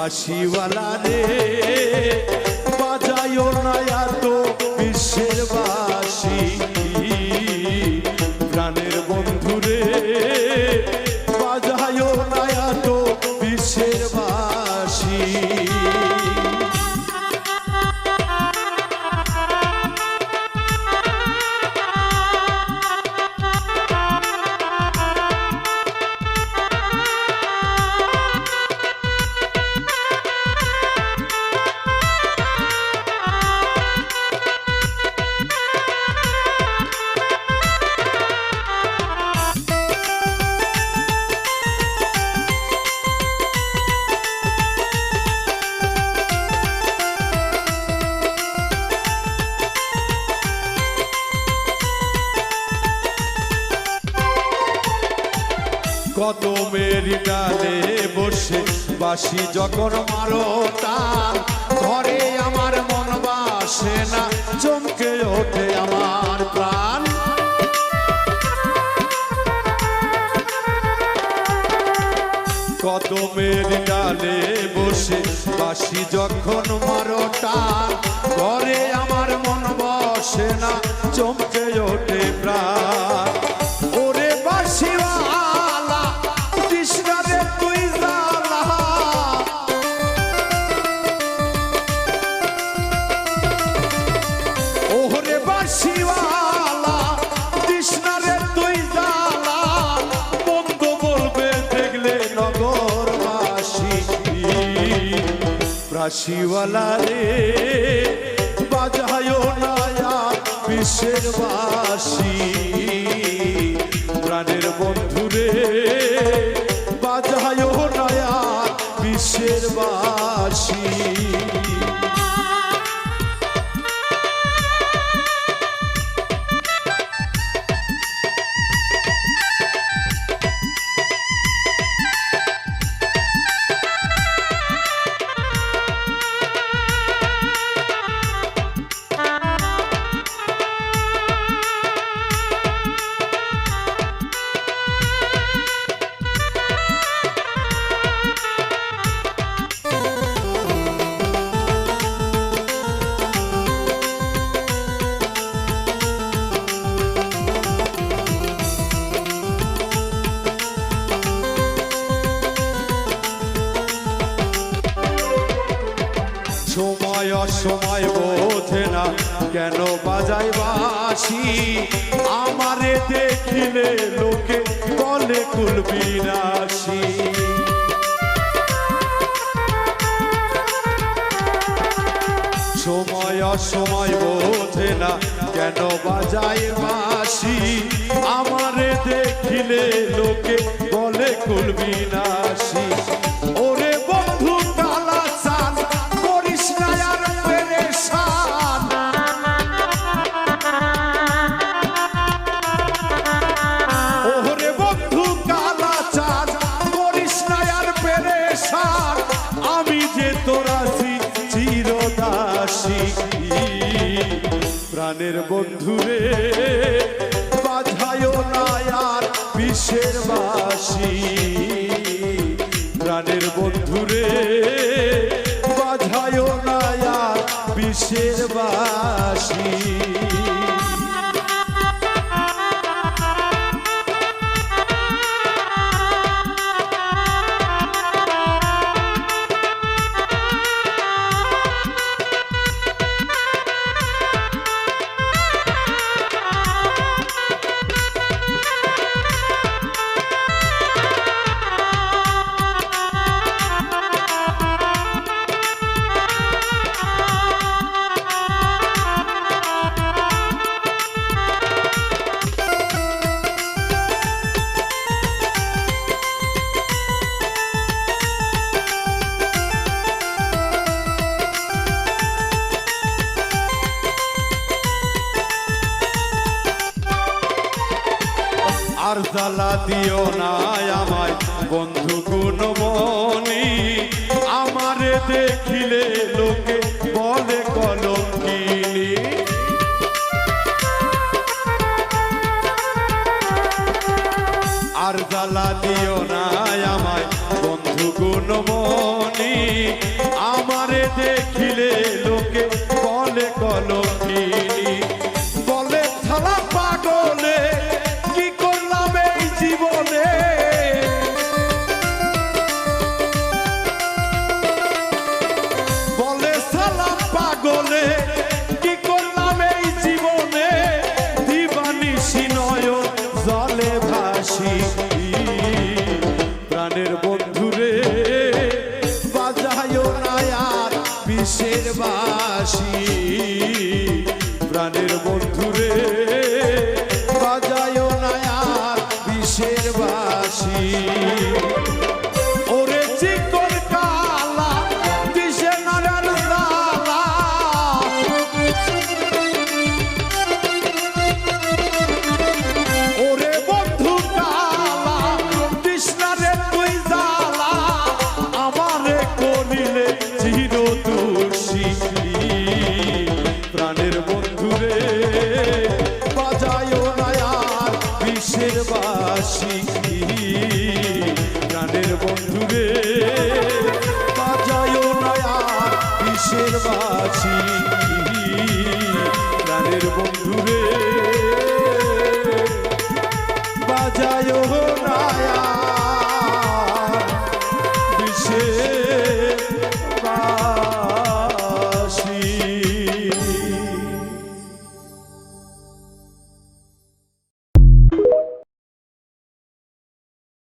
বাঁশিওয়ালা রে বাজায়ো না এত বিশ্বের বাঁশি, প্রাণের বন্ধু রে বাজায়ো না এত বিশ্বের বাঁশি। কদমের ডালে বসে বাঁশি যখন মারো টান, ঘরে আমার মন বাসে না, চমকে ওঠে আমার প্রাণ। কদমের ডালে বসে বাঁশি যখন মারো টান, ঘরে আমার মন বসে না, চমকে ওঠে প্রাণ। ওরে বাঁশিওয়ালা কৃষ্ণা রে তুই জালা, ওরে বাঁশিওয়ালা কৃষ্ণা রে তুই জালা, বন্ধ বলবে দেখলে নগরবাসী। বাঁশিওয়ালা রে বাজায়ো না বিশ্বের বাঁশি, প্রাণের বন্ধু রে বাজায়ো না বিশ্বের বাঁশি। সময় অসময় বোঝে না কেন বাজাই বাঁশি, আমারে দেখিলে লোকে বলে কুলবিনাশী। সময় অসময় বোঝে না কেন বাজাই বাঁশি, আমারে দেখিলে লোকে বলে কুলবিনাশী। ওরে বন্ধু কালা চান করিস না আর পেরেশান, ওরে বন্ধু কালা চান করিস না আর পেরেশান, আমি যে তোরা চিরদাসী। প্রাণের বন্ধু রে বাজায়ো না আর বিশ্বের বাঁশি, প্রাণের বন্ধু রে বাজায়ো না আর বিশ্বের বাঁশি। আর জ্বালা দিও না আমায় বন্ধু গুণমণি, আমারে দেখিলে লোকে বলে কলঙ্কিনী। আর জ্বালা দিও না আমায় বন্ধু গুণমণি আমারে দেখিলে লোকে বলে কলঙ্কিনী বলে ছাড়া পাগলে কি করলাম এই জীবনে বলে সালাম পাগলে কি করলাম এই জীবনে দিবানিশি নয়ন জলে ভাসি প্রাণের বন্ধুরে বাজায়ো না আর বিষের বাঁশি প্রাণের বন্ধুরে বাজায়ো না আর বিষের বাঁশি ওরে চিকন কালা দিশে নারার জালা ওরে বন্ধু কালা তৃষ্ণারে তুই জালা আমারে করিলে চির দোষী প্রাণের বন্ধুরে বাজায়ো না আর বিষের বাঁশি